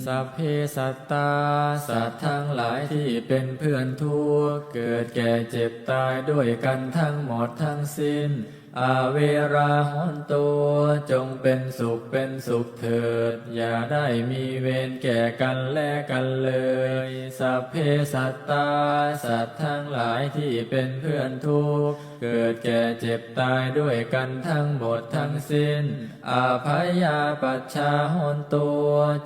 สัพเพสัตตาสัตว์ทั้งหลายที่เป็นเพื่อนทุกข์เกิดแก่เจ็บตายด้วยกันทั้งหมดทั้งสิ้นอาเวราหนตุจงเป็นสุขเถิดอย่าได้มีเวรแก่กันและกันเลยสัพเพสัตตาสัตว์ทั้งหลายที่เป็นเพื่อนทุกข์เกิดแก่เจ็บตายด้วยกันทั้งหมดทั้งสิ้นอาภัยาปัชชาหนตุ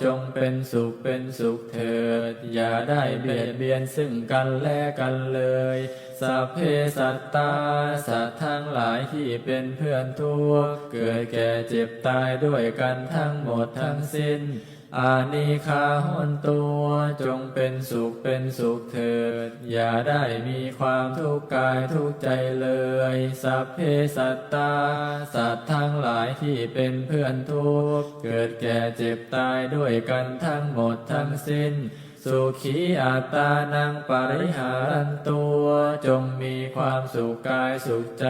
จงเป็นสุขเถิดอย่าได้เบียดเบียนซึ่งกันและกันเลยสัพเพสัตตาสัตว์ทั้งหลายที่เป็นเพื่อนทุกข์เกิดแก่เจ็บตายด้วยกันทั้งหมดทั้งสิ้นอานิฆาหนตุจงเป็นสุขเถิดอย่าได้มีความทุกข์กายทุกข์ใจเลยสัพเพสัตตาสัตว์ทั้งหลายที่เป็นเพื่อนทุกข์เกิดแก่เจ็บตายด้วยกันทั้งหมดทั้งสิ้นสุขีอัตตานังปริหารันตัวจงมีความสุขกายสุขใจ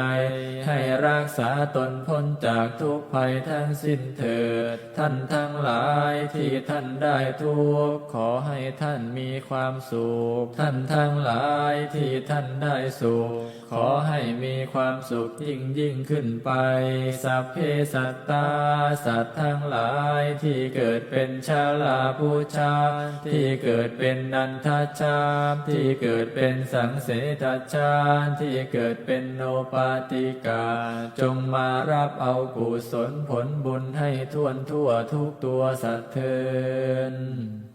ให้รักษาตนพ้นจากทุกภัยทั้งสิ้นเถิดท่านทั้งหลายที่ท่านได้ทุกข์ขอให้ท่านมีความสุขท่านทั้งหลายที่ท่านได้สุขขอให้มีความสุขยิ่งขึ้นไปสัพเพสัตตาสัตว์ทั้งหลายที่เกิดเป็นชาลาภูชาที่เกิดเป็นนันทชาติที่เกิดเป็นสังเสทชาติที่เกิดเป็นโนปาติกาจงมารับเอากุศลผลบุญให้ทั่วทุกตัวสัตว์เถิด